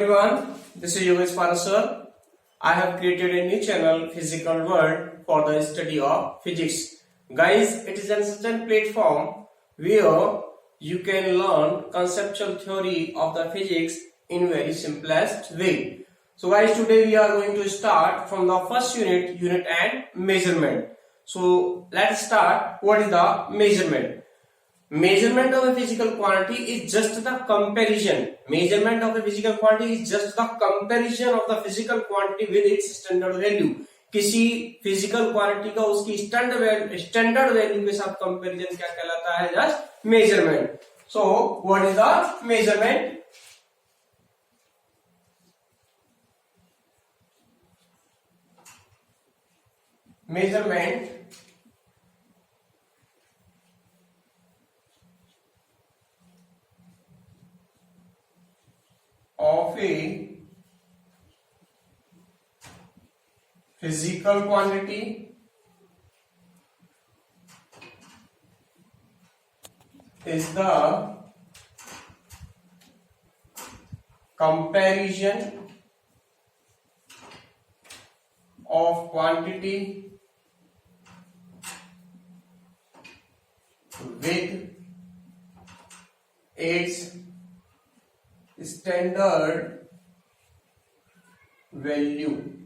Everyone, this is Yogesh Parasar. I have created a new channel, Physical World, for the study of physics. Guys, it is a certain platform where you can learn conceptual theory of the physics in very simplest way. So guys, today we are going to start from the first unit and measurement. So let's start. What is the measurement? Measurement of a physical quantity is just the comparison. Measurement of a physical quantity is just the comparison of the physical quantity with its standard value. किसी physical quantity का उसकी standard value के साथ comparison क्या कहलाता है? Just measurement. So what is the measurement? Measurement of a physical quantity is the comparison of quantity with its standard value.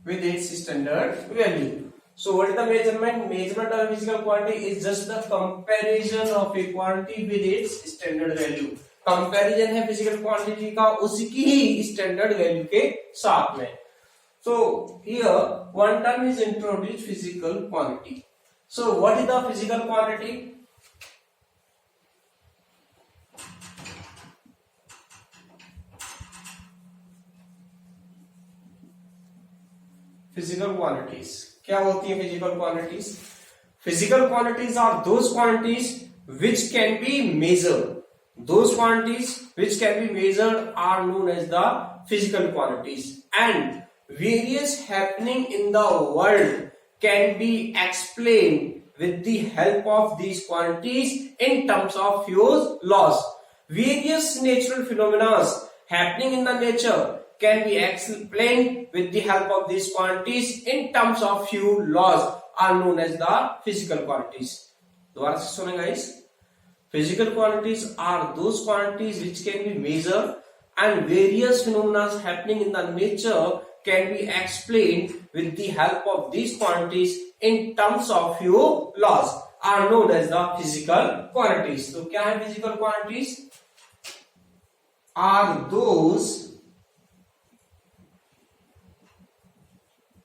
With its standard value. So what is the measurement? Measurement of a physical quantity is just the comparison of a quantity with its standard value. Comparison है physical quantity का उसकी ही standard value के साथ में. So here one term is introduced, physical quantity. So what is the physical quantity? Physical quantities. क्या होती है physical quantities? Physical quantities are those quantities which can be measured. Those quantities which can be measured are known as the physical quantities. And various happening in the world can be explained with the help of these quantities in terms of few laws. Various natural phenomena happening in the nature can be explained with the help of these quantities in terms of few laws are known as the physical quantities. दोबारा से सुने guys. Physical quantities are those quantities which can be measured and various phenomena happening in the nature can be explained with the help of these quantities in terms of few laws are known as the physical quantities. तो क्या है physical quantities? Are those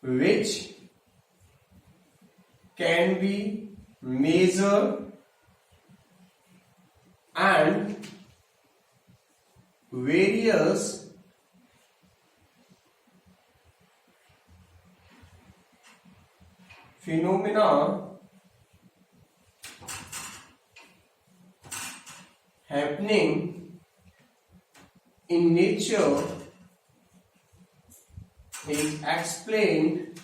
which can be measured and various phenomena happening in nature is explained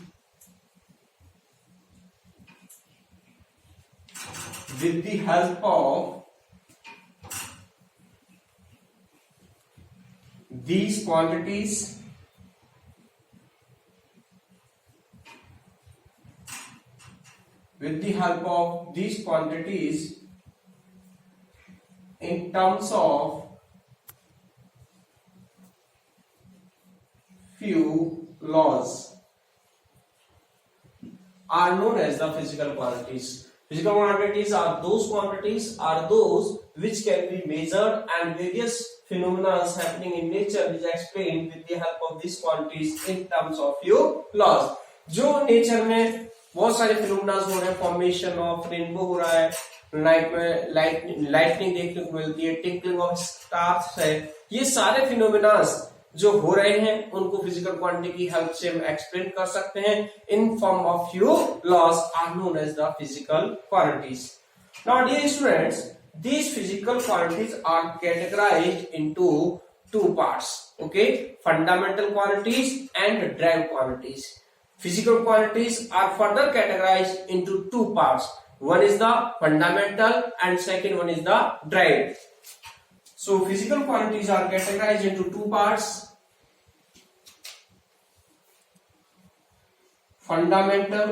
with the help of these quantities in terms of few laws are known as the physical quantities. Physical quantities are those which can be measured and various phenomena happening in nature is explained with the help of these quantities in terms of few laws. जो nature में बहुत सारे phenomena हो रहे हैं, formation of rainbow हो रहा है, नाइट में लाइटनिंग देखने को मिलती है, टिंकलिंग ऑफ स्टार्स है, ये सारे फिनोमेना जो हो रहे हैं उनको फिजिकल क्वांटिटी की हेल्प से हम एक्सप्लेन कर सकते हैं in form of few laws are known as the physical quantities. Now dear students, these physical quantities are categorized into two parts. Okay, fundamental quantities and derived quantities. Physical quantities are further categorized into two parts. One is the fundamental and second one is the derived. So physical quantities are categorized into two parts: fundamental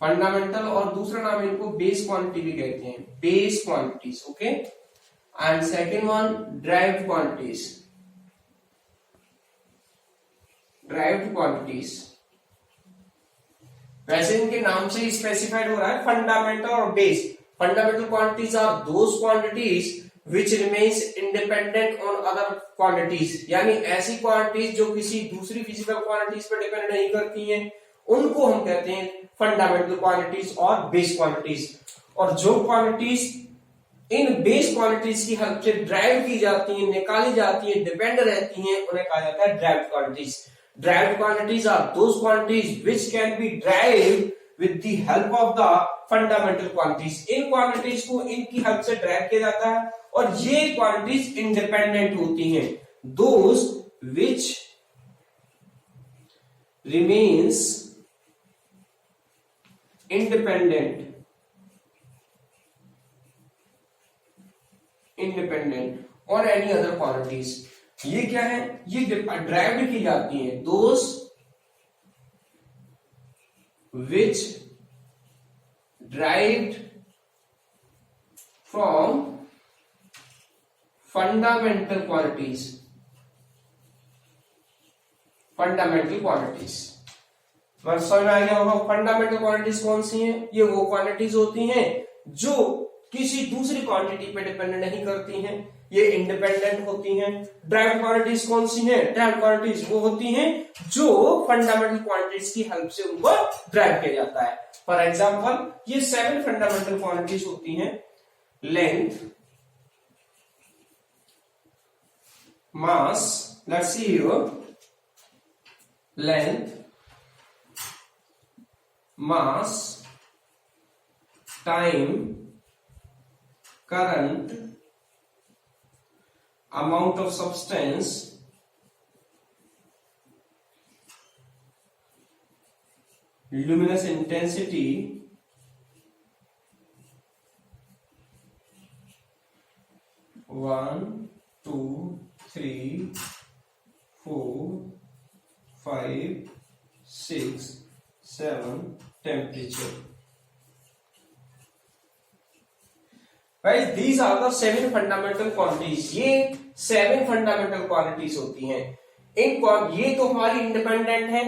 और दूसरा नाम इनको base quantity भी कहते हैं, base quantities. Okay, and second one derived quantities. वैसे इनके नाम से ही स्पेसिफाइड हो रहा है फंडामेंटल और base. Fundamental quantities are those quantities which remains independent on other quantities, यानी ऐसी क्वांटिटीज जो किसी दूसरी फिजिकल क्वांटिटीज पर डिपेंड नहीं करती हैं, उनको हम कहते हैं फंडामेंटल क्वांटिटीज और बेस क्वांटिटीज. और जो क्वांटिटीज इन बेस क्वांटिटीज की हेल्प से ड्राइव की जाती हैं, निकाली जाती हैं, डिपेंड रहती हैं, उन्हें कहा जाता है derived quantities. Derived quantities are those quantities which can be derived with the help of the fundamental quantities. In quantities को इनकी help से derive किया जाता है और ये quantities independent होती हैं. Those which remains independent or any other quantities. ये क्या है, ये ड्राइव्ड की जाती हैं. Those which derived from fundamental quantities. समझ में आ गया होगा फंडामेंटल क्वांटिटीज कौन सी हैं? ये वो क्वांटिटीज होती हैं जो किसी दूसरी क्वांटिटी पे डिपेंड नहीं करती हैं, ये इंडिपेंडेंट होती हैं. ड्राइव्ड क्वांटिटीज कौन सी हैं? ड्राइव्ड क्वांटिटीज वो होती हैं जो फंडामेंटल क्वांटिटीज की हेल्प से उनको ड्राइव किया जाता है. फॉर एग्जांपल ये 7 फंडामेंटल क्वांटिटीज होती हैं: length, mass, let's see here, length, mass, time, current, amount of substance, luminous intensity, one, two, three, 4, 5, 6, 7, temperature. Guys, these are the 7 fundamental quantities. ये 7 fundamental quantities होती हैं. ये तो हमारी इंडिपेंडेंट है,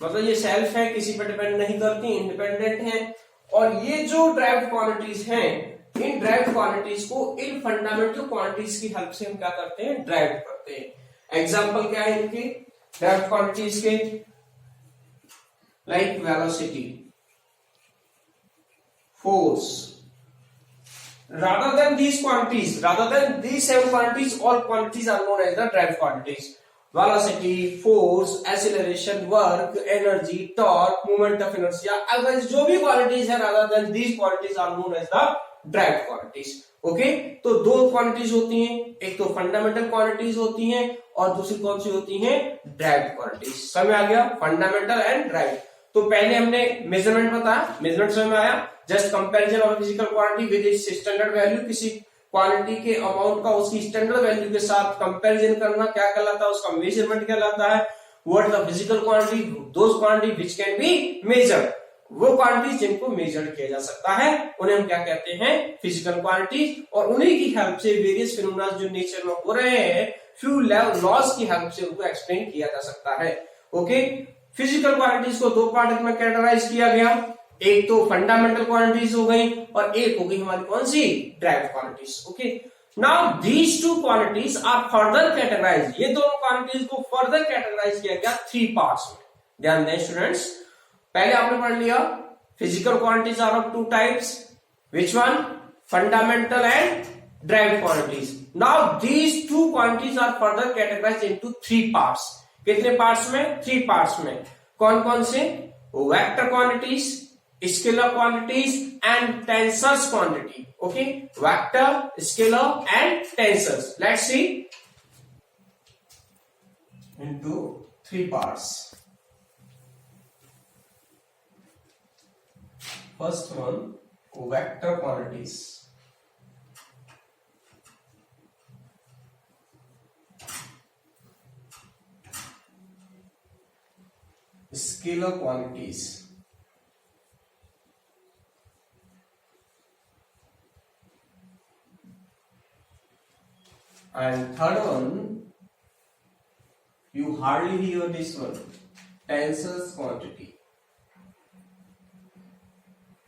मतलब ये सेल्फ है, किसी पर डिपेंड नहीं करती, इंडिपेंडेंट है. और ये जो ड्राइव्ड क्वांटिटीज हैं, इन ड्राइव्ड क्वांटिटीज को इन फंडामेंटल क्वांटिटीज की हेल्प से हम क्या करते हैं? ड्राइव करते हैं. एग्जाम्पल क्या है इनके ड्राइव्ड क्वांटिटीज के? Like velocity, force. Rather than these 7 quantities, all quantities are known as the derived quantities. Velocity, force, acceleration, work, energy, torque, moment of inertia. अगर जो भी quantities है rather than these quantities are known as the derived quantities. Okay? तो दो quantities होती हैं, एक तो fundamental quantities होती हैं और दूसरी कौन सी होती हैं? derived quantities. समझ आ गया? fundamental and derived. तो पहले हमने मेजरमेंट बताया, मेजरमेंट समझ में आया. Just comparison of physical quantity with its standard value. किसी क्वांटिटी के अमाउंट का उसकी स्टैंडर्ड वैल्यू के साथ कंपैरिजन करना क्या कहलाता है? उसका मेजरमेंट कहलाता है. What the physical quantity? Those quantity which can be measured. वो क्वांटिटीज जिनको मेजर किया जा सकता है उन्हें हम क्या कहते हैं? Physical quantities. और उन्हीं की हेल्प से वेरियस फिनोमेना जो नेचर में हो रहे हैं, फ्यू लॉज की हेल्प से उनको एक्सप्लेन किया जा सकता है. ओके, फिजिकल क्वांटिटीज को दो पार्ट में कैटेगराइज किया गया. एक तो फंडामेंटल क्वांटिटीज हो गई और एक हो गई हमारी कौन सी? Derived quantities. Okay, now these two quantities are further categorise. ये दोनों क्वांटिटीज को फर्दर कैटेगराइज किया गया 3 पार्ट्स में. ध्यान दें स्टूडेंट्स, पहले आपने पढ़ लिया physical quantities are of 2 types. Which one? Fundamental and derived quantities. Now these two quantities are further categorize into 3 parts. कितने पार्ट्स में? 3 पार्ट्स में. कौन कौन से? Vector quantities, scalar quantities and tensors quantity. Okay, vector, scalar and tensors. Let's see into 3 parts. First one, vector quantities, scalar quantities, and third one, you hardly hear this one, tensors quantity,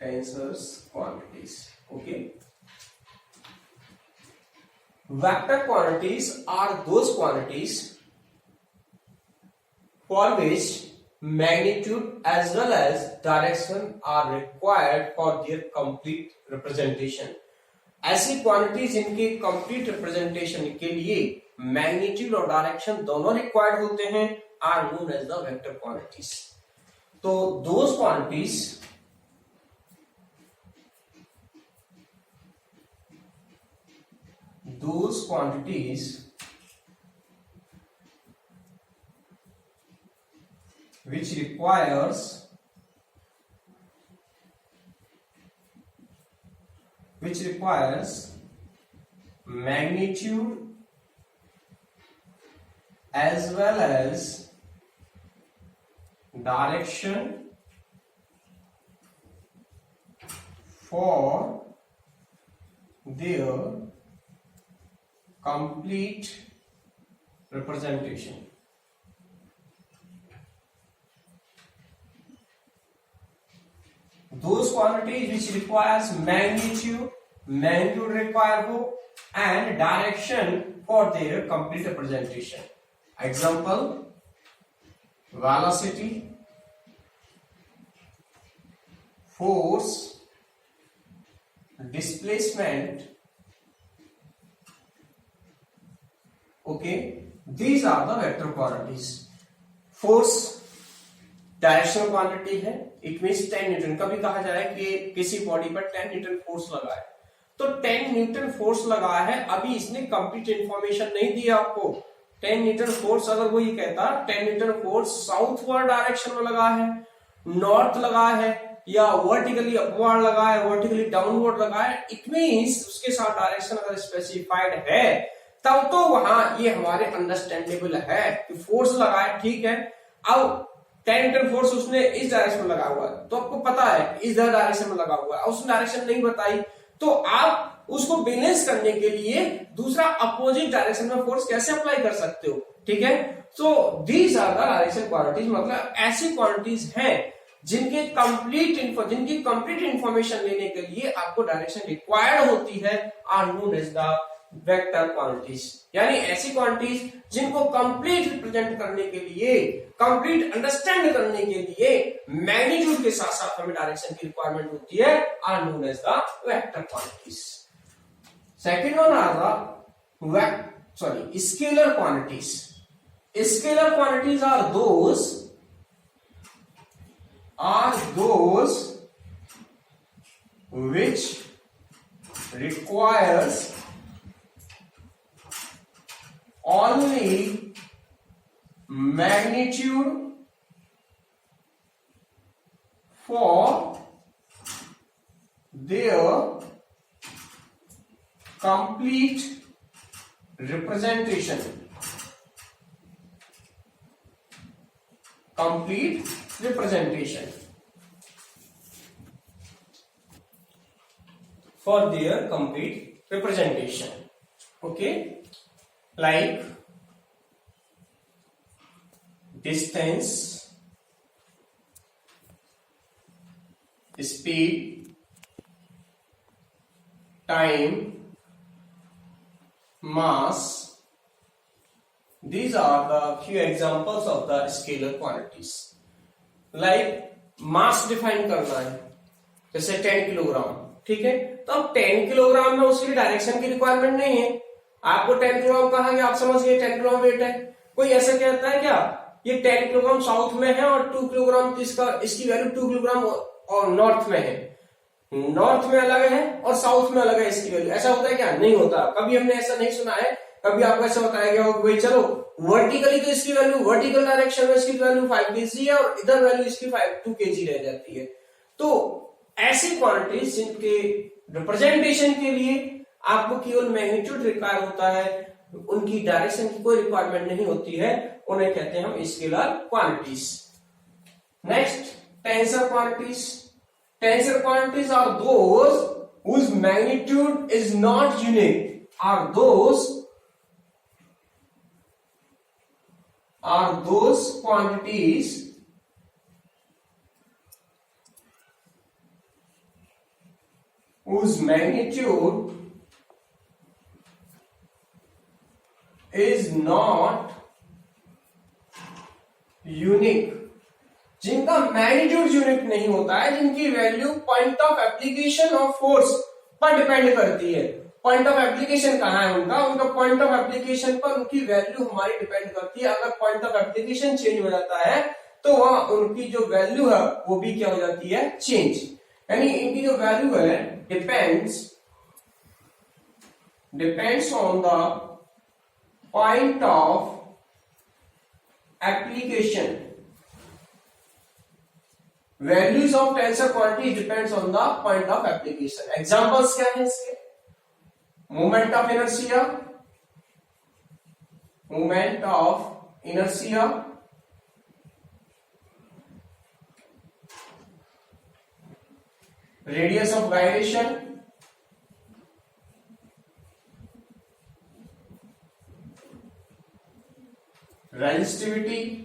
tensors quantities. Okay, vector quantities are those quantities for which magnitude as well as direction are required for their complete representation. ऐसी quantities जिनके complete representation के लिए magnitude और direction दोनों required होते हैं are known as the vector quantities. तो those quantities which requires magnitude as well as direction for their complete representation. Those quantities which requires magnitude require हो and direction for their complete representation. Example, velocity, force, displacement. Okay, these are the vector quantities. Force directional quantity है, it means 10 Newton. कभी कहा जाए कि किसी body पर 10 Newton force लगा है, तो 10 न्यूटन फोर्स लगा है, अभी इसने कंप्लीट इंफॉर्मेशन नहीं दी आपको. 10 न्यूटन फोर्स अगर वो ये कहता 10 न्यूटन फोर्स साउथवर्ड डायरेक्शन में लगा है, नॉर्थ लगा है, या वर्टिकली अपवर्ड लगा है, वर्टिकली डाउनवर्ड लगा है, इट मींस उसके साथ डायरेक्शन अगर स्पेसिफाइड है तब तो वहां ये हमारे अंडरस्टैंडेबल है कि फोर्स लगा है. ठीक है, अब 10 न्यूटन फोर्स उसने इस डायरेक्शन में लगा हुआ है, तो आपको पता है इस डायरेक्शन में लगा हुआ है, उसने डायरेक्शन नहीं बताई, तो आप उसको बैलेंस करने के लिए दूसरा अपोजिट डायरेक्शन में फोर्स कैसे अप्लाई कर सकते हो. ठीक है, so these are the direction quantities. मतलब ऐसी क्वांटिटीज हैं जिनकी कंप्लीट इंफॉर्मेशन लेने के लिए आपको डायरेक्शन रिक्वायर्ड होती है, are known as the vector quantities. यानी ऐसी क्वांटिटीज जिनको कंप्लीट रिप्रेजेंट करने के लिए, कंप्लीट अंडरस्टैंड करने के लिए मैग्नीट्यूड के साथ साथ हमें डायरेक्शन की रिक्वायरमेंट होती है, are known as the vector quantities. Second one are the scalar quantities. Scalar quantities are those which requires only magnitude for their complete representation. For their complete representation. Okay, like distance, speed, time, mass. These are the few examples of the scalar quantities. Like mass define करना है, जैसे 10 kilogram. ठीक है, तो अब 10 kilogram में उसके लिए डायरेक्शन की रिक्वायरमेंट नहीं है. आपको 10 किलोग्राम कहा गया, आप समझ गए 10 किलोग्राम वेट है. कोई ऐसा कहता है क्या ये 10 किलोग्राम साउथ में है और 2 किलोग्राम इसकी वैल्यू 2 किलोग्राम और नॉर्थ में है, नॉर्थ में अलग है और साउथ में अलग है इसकी वैल्यू. ऐसा होता है क्या? नहीं होता. कभी हमने ऐसा नहीं सुना है. कभी आपको ऐसा बताया गया हो भाई चलो वर्टिकली तो इसकी वैल्यू, वर्टिकल डायरेक्शन में इसकी वैल्यू 5 kg है और इधर वैल्यू इसकी 2 kg रह जाती है. तो ऐसी क्वांटिटीज जिनके रिप्रेजेंटेशन के लिए आपको केवल मैग्नीट्यूड रिक्वायर होता है, उनकी डायरेक्शन की कोई रिक्वायरमेंट नहीं होती है, उन्हें कहते हैं हम scalar quantities. Next, tensor quantities. Tensor quantities are those whose magnitude is not unique, are those quantities whose magnitude is not unique, जिनका मैग्नीट्यूड यूनिक नहीं होता है, जिनकी value point of application of force पर डिपेंड करती है। Point of application कहाँ है उनका पॉइंट ऑफ एप्लीकेशन पर उनकी वैल्यू हमारी डिपेंड करती है। अगर पॉइंट ऑफ एप्लीकेशन चेंज हो जाता है तो वहां उनकी जो वैल्यू है वो भी क्या हो जाती है, चेंज। यानी इनकी जो वैल्यू है depends on the point of application. Values of tensor quantity depends on the point of application. Examples क्या है इसके? Moment of inertia, radius of gyration, resistivity,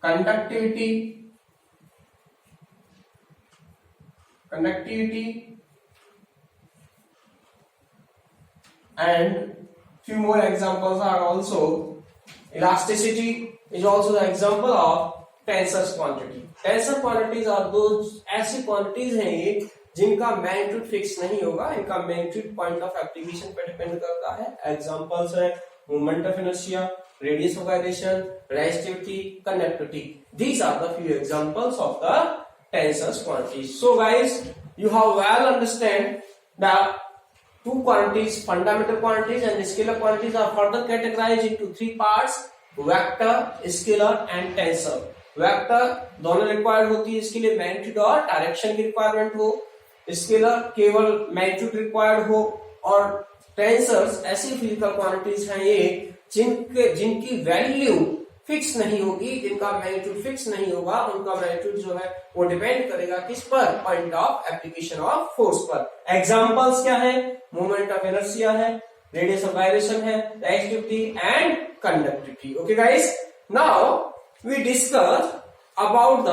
conductivity and few more examples are also elasticity is also the example of tensor quantity. Tensor quantities are those ऐसी quantities हैं ये जिनका magnitude fix नहीं होगा, इनका मैग्नीट्यूड पॉइंट ऑफ एप्लीकेशन पर depend करता है। एग्जांपल्स है moment of inertia, radius of gyration, resistivity, conductivity. These are the few examples of the tensor quantities. So guys, you have well understand the two quantities, fundamental quantities and scalar quantities are further categorized into three parts: vector, scalar and tensor. Vector दोनों required होती है, इसके लिए magnitude और direction की requirement हो। Scalar केवल magnitude required हो। और टेंसर्स ऐसी फिजिकल क्वांटिटीज हैं ये जिनकी वैल्यू फिक्स नहीं होगी, जिनका मैग्नीट्यूड फिक्स नहीं होगा। उनका मैग्नीट्यूड जो है वो डिपेंड करेगा किस पर? Point of application of force पर। एग्जांपल्स क्या है? मोमेंट ऑफ इनर्शिया है, रेडियस ऑफ गायरेशन है, resistivity and conductivity. Okay guys, now we discuss about the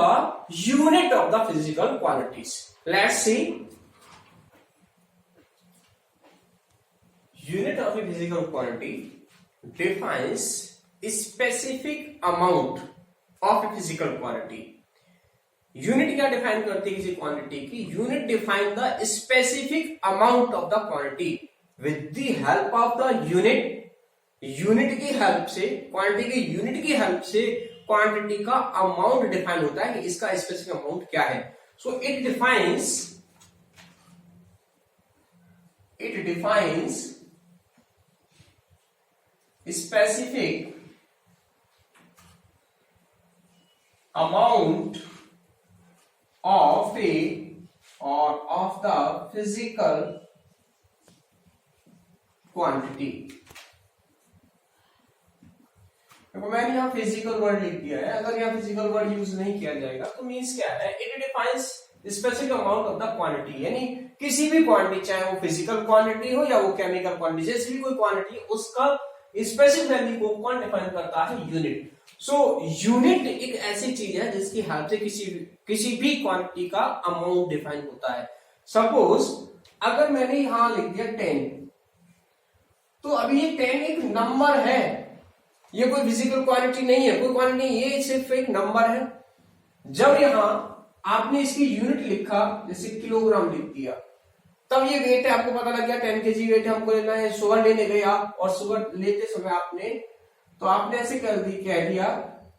unit of the physical quantities. Let's see unit of a physical quantity defines a specific amount of a physical quantity. Unit क्या define करती है किसी quantity की? Unit define the specific amount of the quantity with the help of the unit. Unit की help से, quantity की unit की help से क्वांटिटी का अमाउंट डिफाइन होता है कि इसका स्पेसिफिक अमाउंट क्या है। So it defines specific amount of a or of the physical quantity। देखो मैंने यहाँ फिजिकल वर्ड लिख दिया है, अगर यहाँ फिजिकल वर्ड यूज नहीं किया जाएगा तो मीन्स क्या है? It defines specific amount of the quantity, यानी किसी भी क्वांटिटी, चाहे वो फिजिकल क्वांटिटी हो या वो केमिकल क्वांटिटी, जैसे भी कोई क्वांटिटी, उसका स्पेसिफिक वैल्यू को कौन डिफाइन करता है? यूनिट। सो यूनिट एक ऐसी चीज है जिसकी हेल्प से किसी भी क्वांटिटी का अमाउंट डिफाइन होता है। सपोज अगर मैंने यहां लिख दिया 10, तो अभी ये 10 एक नंबर है, ये कोई फिजिकल क्वांटिटी नहीं है, कोई क्वांटिटी नहीं, ये सिर्फ एक नंबर है। जब यहां आपने इसकी यूनिट लिखा, जैसे किलोग्राम लिख दिया, तब ये वेट है, आपको पता लग गया 10 kg वेट हमको लेना है। शुगर लेने गए आप, और शुगर लेते समय आपने ऐसे कह दिया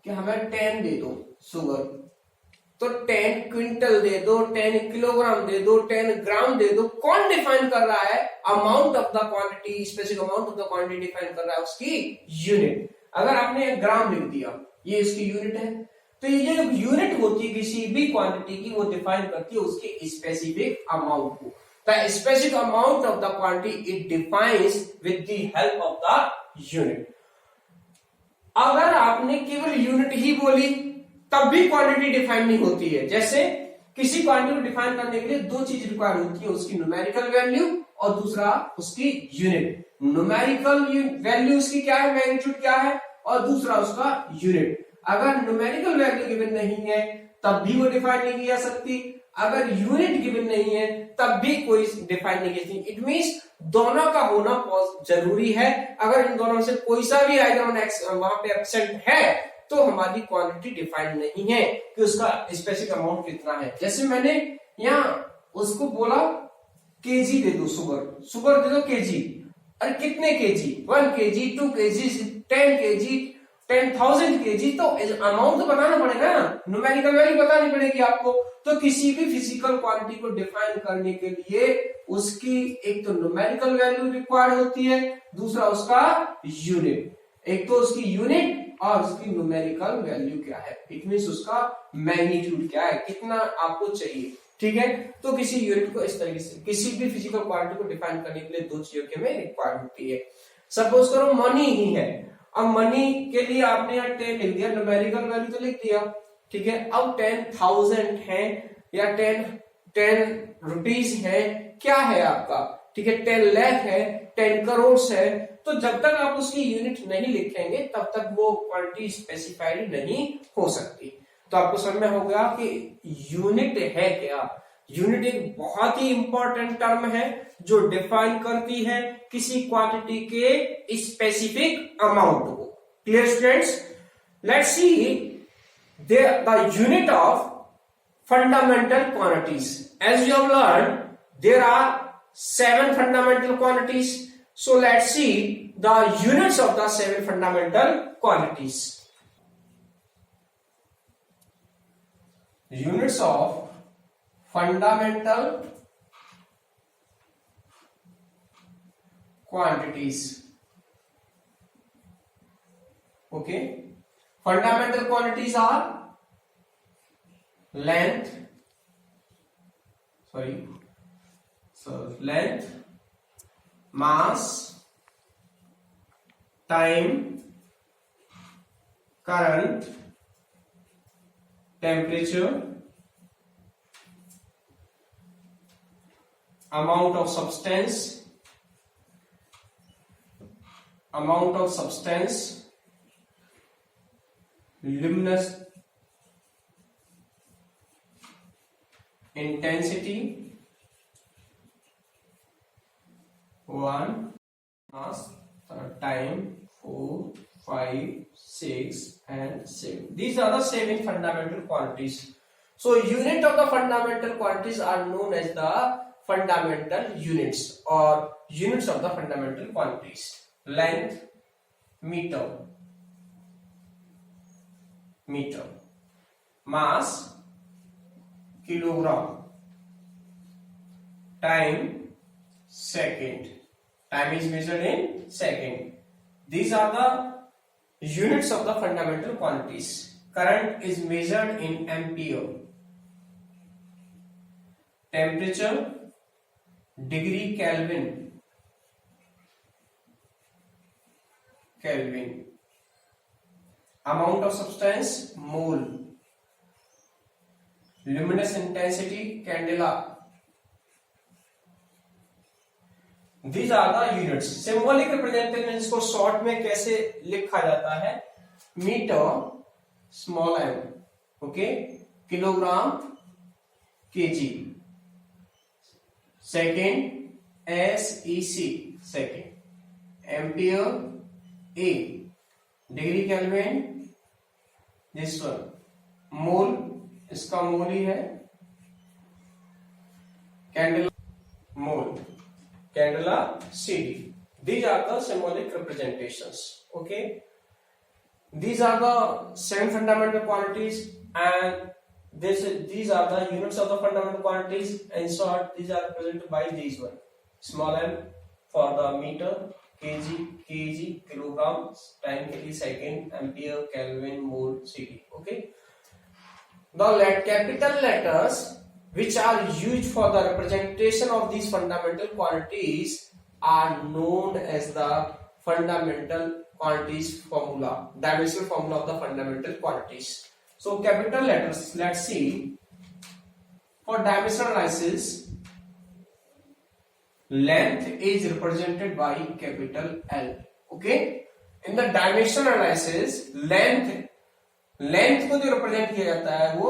कि हमें 10 दे दो शुगर, तो 10 क्विंटल दे दो, 10 किलोग्राम दे दो, 10 ग्राम दे दो। कौन डिफाइन कर रहा है? Amount of the quantity, specific amount of the quantity define कर रहा है उसकी यूनिट। अगर आपने 1 ग्राम लिख दिया, ये इसकी यूनिट है। तो ये जो यूनिट होती है किसी भी क्वांटिटी की, वो डिफाइन करती है उसके स्पेसिफिक अमाउंट को। The specific amount of the quantity it defines with the help of the unit. अगर आपने केवल यूनिट ही बोली तब भी क्वांटिटी डिफाइन नहीं होती है। जैसे किसी क्वांटिटी को डिफाइन करने के लिए दो चीज रिक्वायर होती है, उसकी न्यूमेरिकल वैल्यू और दूसरा उसकी यूनिट। न्यूमेरिकल वैल्यू उसकी क्या है, मैग्नीट्यूड क्या है, और दूसरा उसका यूनिट। अगर न्यूमेरिकल वैल्यू गिवन नहीं है तब भी वो डिफाइन नहीं की जा सकती, अगर यूनिट गिवन नहीं है तब भी कोई डिफाइन नहीं की सकती। इट मींस दोनों का होना जरूरी है। अगर इन दोनों में से कोई सा भी आइदर वहां पे एब्सेंट है तो हमारी क्वांटिटी डिफाइंड नहीं है कि उसका स्पेसिफिक अमाउंट कितना है। जैसे मैंने यहाँ उसको बोला केजी दे दो, शुगर दे दो केजी। अरे कितने KG, 1 KG, 2 KG, 10 KG, 10,000 KG, तो अमाउंट तो बताना पड़ेगा ना, न्यूमेरिकल वैल्यू बतानी पड़ेगी आपको। तो किसी भी फिजिकल क्वांटिटी को डिफाइन करने के लिए उसकी एक तो न्यूमेरिकल वैल्यू रिक्वायर्ड होती है, दूसरा उसका यूनिट। एक तो उसकी यूनिट और उसकी न्यूमेरिकल वैल्यू क्या है, इट मींस उसका मैग्नीट्यूड क्या है, कितना आपको चाहिए। ठीक है, तो किसी यूनिट को इस तरीके से किसी भी फिजिकल क्वांटिटी को डिफाइन करने के लिए दो चीजों की हमें रिक्वायर्ड होती है। सपोज करो मनी ही है, अब मनी के लिए आपने यहाँ 10 लिख दिया, न्यूमेरिकल वैल्यू तो लिख दिया, ठीक है। अब 10,000 है या 10 रुपीज है, क्या है आपका, ठीक है, 10 लाख है, 10 करोड़ है। तो जब तक आप उसकी यूनिट नहीं लिखेंगे तब तक वो क्वांटिटी स्पेसिफाइड नहीं हो सकती। तो आपको समझ में हो गया कि यूनिट है क्या। यूनिट एक बहुत ही इंपॉर्टेंट टर्म है जो डिफाइन करती है किसी क्वांटिटी के स्पेसिफिक अमाउंट को। Clear students, let's see the unit of fundamental quantities. As you have learned, there are 7 fundamental quantities. So let's see the units of the 7 fundamental quantities. Units of fundamental quantities. Okay, fundamental quantities are length, mass, time, current, temperature, amount of substance, luminous intensity, 1, mass, time, 4, 5, 6 and 7. These are the 7 fundamental quantities. So unit of the fundamental quantities are known as the fundamental units or units of the fundamental quantities. Length, meter, mass, kilogram, time, second, time is measured in second. These are the units of the fundamental quantities. Current is measured in ampere. Temperature, degree Kelvin, amount of substance, mole, luminous intensity, candela. These are the units. Symbolic representation इसको short में कैसे लिखा जाता है, metre small m, okay, kilogram KG, second SEC second, ampere A, degree kelvin this one, mole इसका mole ही है, candela mole, candela CD. These are the symbolic representations. Okay, these are the 7 fundamental quantities and these are the units of the fundamental quantities. In short, these are represented by these one, small m for the meter, kg, kilogram, time के लिए second, ampere, kelvin, mole, CD. Okay, The capital letters which are used for the representation of these fundamental quantities are known as the fundamental quantities formula, dimensional formula of the fundamental quantities. So capital letters, let's see, for dimensional analysis, length is represented by capital L. Okay, in the dimensional analysis, length को जो represent किया जाता है वो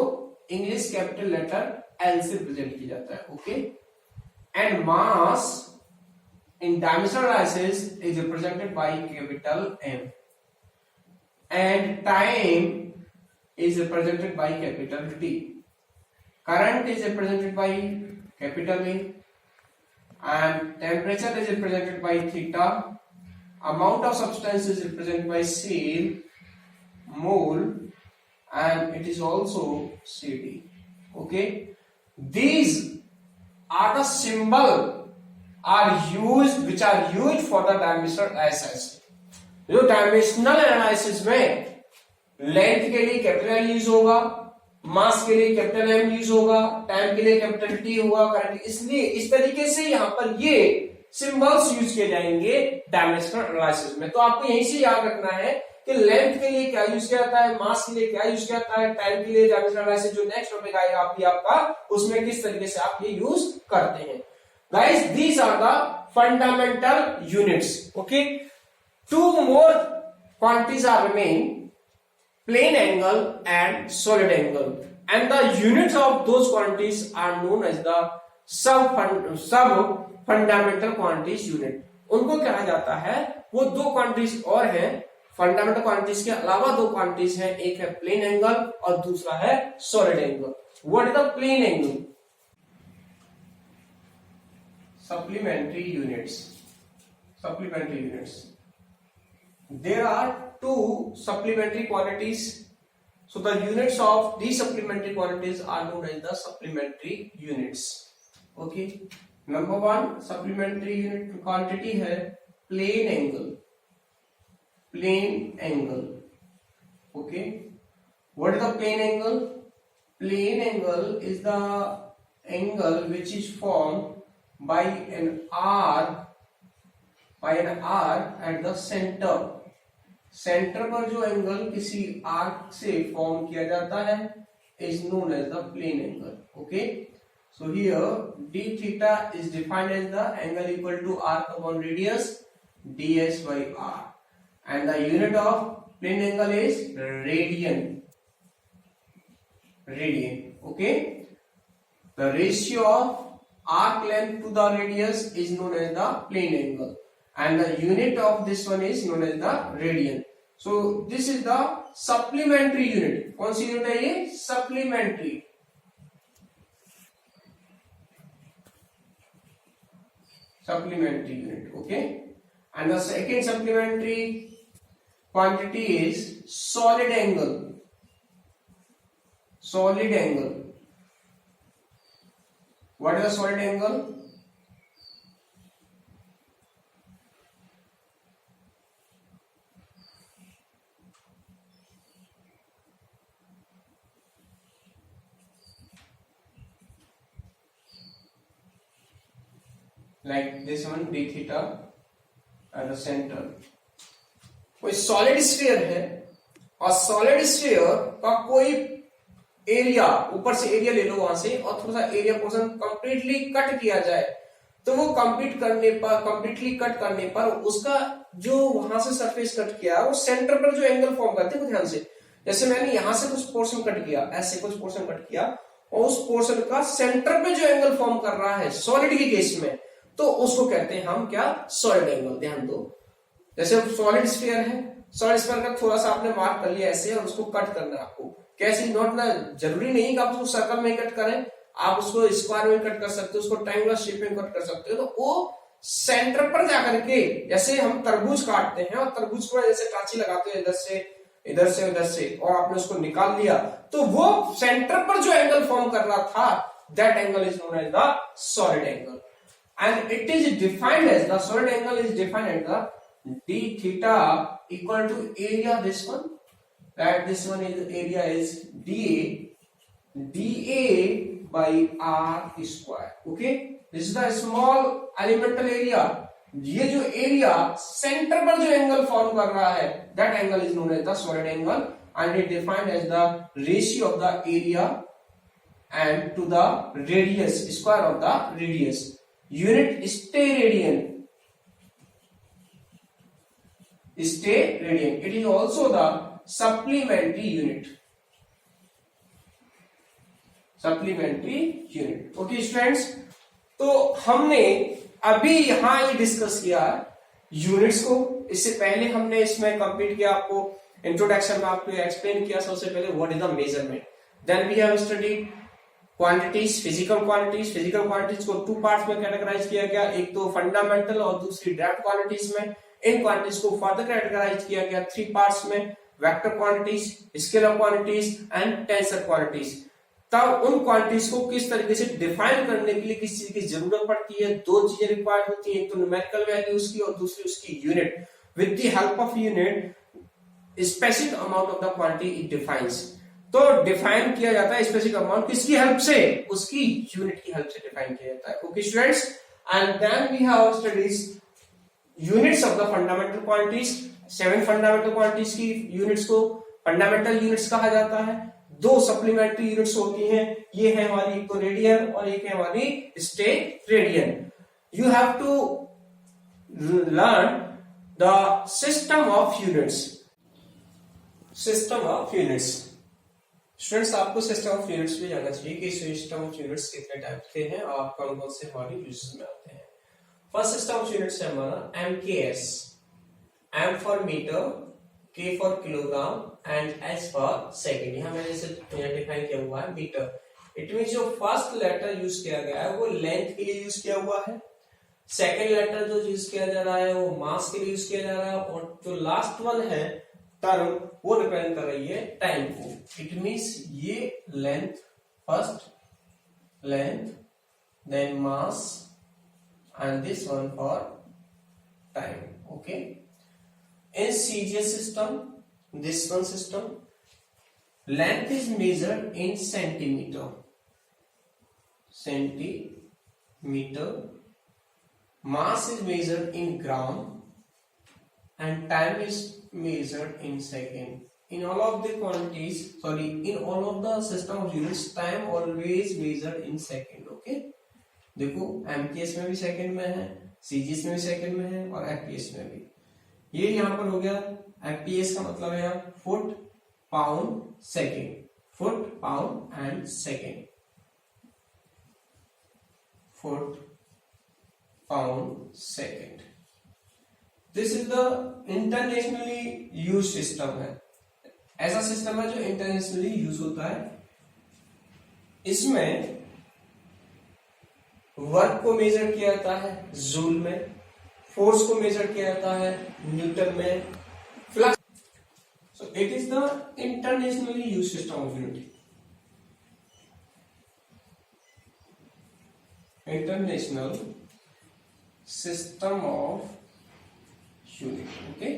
English capital letter L से represent किया जाता है. Okay, and mass in dimensional analysis is represented by capital M, and time is represented by capital T. Current is represented by capital A, and temperature is represented by theta. Amount of substance is represented by cell, mole, and it is also CD. Okay, these are the symbol which are used for the dimensional analysis. जो dimensional analysis में length के लिए capital L use होगा, मास के लिए capital M use होगा, time के लिए कैपिटल टी होगा, करंट, इसलिए इस तरीके से यहाँ पर ये सिंबल्स यूज किए जाएंगे डायमेंशनल एनालिसिस में. तो आपको यहीं से याद रखना है कि लेंथ के लिए क्या यूज किया जाता है, मास के लिए क्या यूज किया जाता है, टाइम के लिए डायमेंशनल एनालिसिस जो नेक्स्ट टॉपिक आएगा आपका उसमें किस तरीके से आप ये यूज करते हैं. Guys, these are the fundamental units. Okay, two more quantities are remain: plane angle and solid angle, and the units of those quantities are known as the sub fundamental quantities unit. उनको कहा जाता है, वो दो quantities और हैं fundamental quantities के अलावा. दो क्वांटिटीज हैं, एक है प्लेन एंगल और दूसरा है solid angle. What is the plane angle? Supplementary units. There are two supplementary quantities. So the units of these supplementary quantities are known as the supplementary units. Okay. Number one supplementary unit quantity है plane angle. Okay. What is the plane angle? Plane angle is the angle which is formed by an arc at the center. Centre पर जो angle किसी arc से form किया जाता है is known as the plane angle. Okay, so here d theta is defined as the angle equal to arc upon radius ds by r, and the unit of plane angle is radian. Okay, the ratio of arc length to the radius is known as the plane angle, and the unit of this one is known as the radian. So this is the supplementary unit. कौन सी unit है ये? Supplementary. Unit. Okay, and the second supplementary quantity is solid angle. What is a solid angle? Like this one, d theta at the center. कोई solid sphere है और solid sphere का कोई area, ऊपर से एरिया ले लो वहां से, और थोड़ा सा एरिया पोर्शन कंप्लीटली कट किया जाए, तो वो कंप्लीटली कट करने पर उसका जो वहां से सरफेस कट किया वो सेंटर पर जो एंगल फॉर्म करते हैं ध्यान से. जैसे मैंने यहां से कुछ पोर्शन कट किया, ऐसे कुछ पोर्शन कट किया, और उस पोर्शन का सेंटर पे जो एंगल फॉर्म कर रहा है सॉलिड के केस में, तो उसको कहते हैं हम क्या? Solid angle. ध्यान दो, जैसे सॉलिड स्फीयर है, सॉलिड स्फीयर का थोड़ा सा आपने मार्क कर लिया ऐसे, और उसको कट करना है आपको. कैसे? नॉट ना, जरूरी नहीं कि आप उसको सर्कल में कट करें, आप उसको स्क्वायर में कट कर सकते हो, उसको ट्रायंगुलर शेप में कट कर सकते हो. तो वो सेंटर पर जाकर के, जैसे हम तरबूज काटते हैं और तरबूज को जैसे टांची लगाते हैं इधर से, और आपने उसको निकाल लिया, तो वो सेंटर पर जो एंगल फॉर्म कर रहा था, that angle is known as the solid angle. And it is defined as, the solid angle is defined as the d theta equal to area, this one, that this one is area is dA dA by r square. Okay, this is the small elemental area. ये जो area centre पर जो angle form कर रहा है, that angle is known as the solid angle and it defined as the ratio of the area and to the radius, square of the radius. Unit steradian. Steradient. It is also the supplementary unit. Supplementary unit. Okay students, तो हमने अभी यहां ये discuss किया units को. इससे पहले हमने इसमें कंप्लीट किया, आपको इंट्रोडक्शन में आपको एक्सप्लेन किया सबसे पहले what is the measurement. Then we have studied quantities, physical quantities. Physical quantities को टू पार्ट्स में कैटेगराइज किया गया, एक तो फंडामेंटल और दूसरी डायरेक्ट क्वांटिटीज में. इन क्वांटिटीज को फर्दर कैटेगराइज किया गया थ्री पार्ट्स में, vector quantities, scalar quantities and tensor quantities. तब उन क्वांटिटीज को किस तरीके से डिफाइन करने के लिए किस चीज की जरूरत पड़ती है, दो चीजें रिक्वायर्ड होती हैं, एक तो न्यूमेरिकल वैल्यू उसकी और दूसरी उसकी unit. With the help of unit specific amount of the quantity it defines. तो डिफाइन किया जाता है स्पेसिफिक अमाउंट किसकी हेल्प से, उसकी यूनिट की हेल्प से डिफाइन किया जाता है. Okay students, and then we have studies units of the fundamental quantities. 7 fundamental quantities की यूनिट्स को फंडामेंटल यूनिट्स कहा जाता है. 2 सप्लीमेंट्री यूनिट्स होती हैं, ये है हमारी एक तो रेडियन और एक है हमारी steradian. You have to learn the system of units. System of units. Students, आपको सिस्टम ऑफ यूनिट्स भी जानना चाहिए कि सिस्टम ऑफ यूनिट्स कितने टाइप के हैं और कौन कौन से हमारी यूजेस में आते हैं. फर्स्ट सिस्टम ऑफ यूनिट्स है हमारा MKS. M for metre, K for kilogram and S for second. यहां मैंने इसे डिफाइन किया हुआ है मीटर. इट मींस जो फर्स्ट लेटर यूज किया गया है वो लेंथ के लिए यूज किया हुआ है, सेकेंड लेटर जो यूज किया जा रहा है वो मास के लिए यूज किया जा रहा है, और जो लास्ट वन है टर्म वो रिप्रेजेंट कर रही है टाइम को. इट मींस ये length, first length, then mass and this one for time. Okay, in CGS system, this one system, length is measured in centimeter, mass is measured in gram and time is measured in second. In all of the quantities, in all of the system of units, time always measured in second. Okay, देखो MKS में भी second में है, CGS में भी second में है और FPS में भी. ये यहां पर हो गया FPS का मतलब है foot pound second, foot pound and second, foot pound second. This is the internationally use system है. ऐसा सिस्टम है जो इंटरनेशनली यूज होता है. इसमें वर्क को मेजर किया जाता है जूल में, फोर्स को मेजर किया जाता है न्यूटन में, flux. So it is the internationally use system of unit. International system of unit. Okay,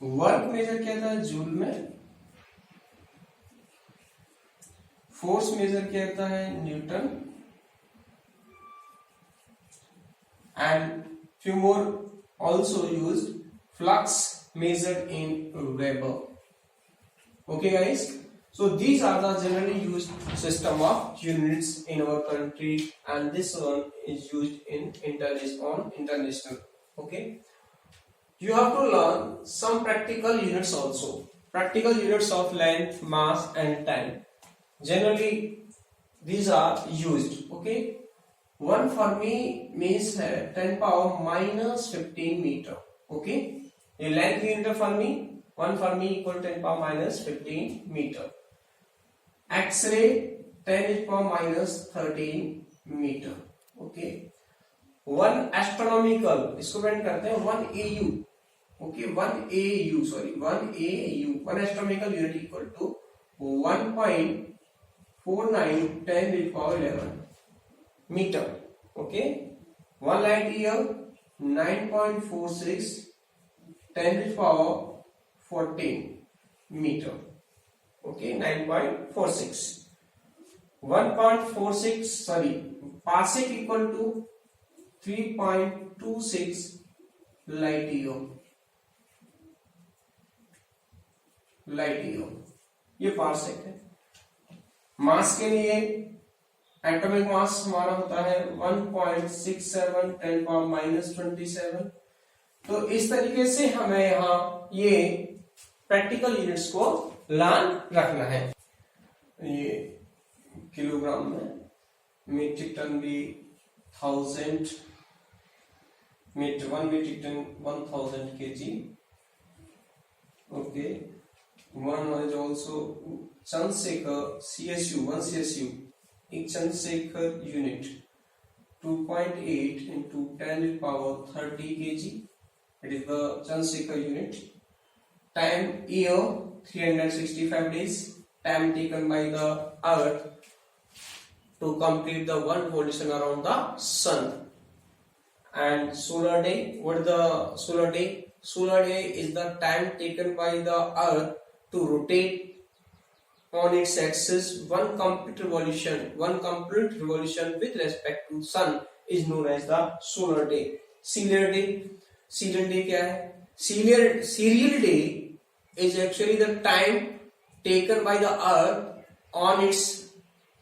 work measure किया जाता है जूल में, फोर्स मेजर किया जाता है Newton, and few more also used, flux measured in Weber. Okay guys, so these are the generally used system of units in our country and this one is used in international. Okay, you have to learn some practical units also, practical units of length, mass and time. Generally these are used. Okay, 1 Fermi means 10 power minus 15 meter. Okay, ये length unit है Fermi. 1 Fermi equal 10 power minus 15 meter. X-ray 10 power minus 13 meter. Okay, 1 astronomical, इसको print करते हैं 1 AU. Okay, 1 AU, 1 astronomical unit equal to 1.49 10 to the power 11 meter. Okay, 1 light year 9.46 10 to the power 14 meter. Okay, 9.46. 1.46 sorry parsec equal to 3.26 light year ये parsec है। मास के लिए atomic mass हमारा होता है 1.67 10⁻⁻27। तो इस तरीके से हमें यहाँ ये प्रैक्टिकल यूनिट्स को लर्न रखना है। ये किलोग्राम में, मीट्रिक टन भी 1000, one metric ton 1000 kg। Okay, one is also Chandrasekhar CSU, 1 CSU, एक Chandrasekhar unit 2.8 into 10⁻30 kg. It is the Chandrasekhar unit. Time year 365 days. Time taken by the Earth to complete the one revolution around the Sun. And solar day. What is the solar day? Solar day is the time taken by the Earth to rotate on its axis one complete revolution with respect to Sun is known as the solar day. Serial day क्या है? Serial day is actually the time taken by the Earth on its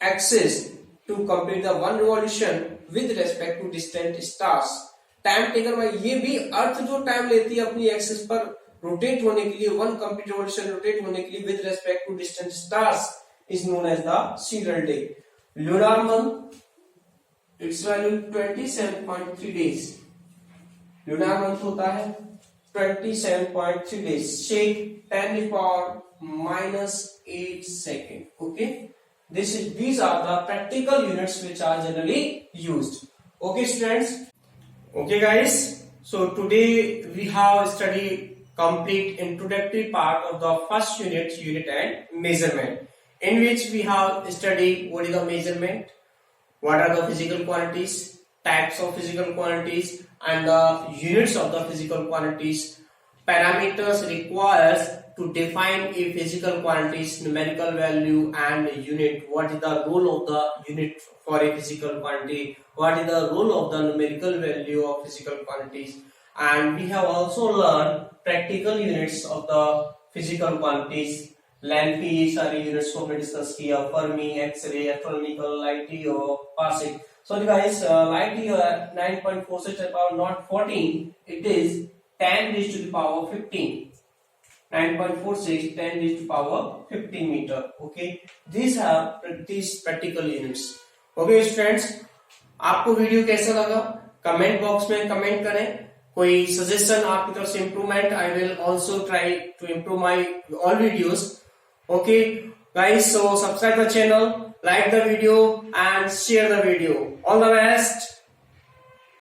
axis to complete the one revolution with respect to distant stars. Time taken by, ये भी अर्थ जो time लेती है अपनी axis पर rotate होने के लिए, वन कंप्लीट रिवॉल्यूशन रोटेट होने के लिए with respect to distant stars is known as the sidereal day. Lunar month, its value 27.3 days. Lunar month होता है 27.3 days. Shake 10⁻⁻8 second. Okay, these are the practical units which are generally used. Okay students, okay guys, so today we have studied complete introductory part of the first unit and measurement, in which we have studied what is the measurement, what are the physical quantities, types of physical quantities, and the units of the physical quantities, parameters required to define a physical quantity's numerical value and unit, what is the role of the unit for a physical quantity, what is the role of the numerical value of physical quantities, and we have also learned practical units of the physical quantities। length की ये सारी units को हमने discuss किया, fermi, x ray, astronomical, light year, parsec. So guys, light year 9.46 to the power not 14, it is 10 raised to the power 15. 9.46 10 raised to the power 15 meter. Okay, these are these practical units. Okay students, आपको video कैसा लगा comment box में comment करें। कोई suggestion आपकी तरफ से improvement, I will also try to improve my all videos. Okay guys, so subscribe the channel, like the video and share the video. All the best.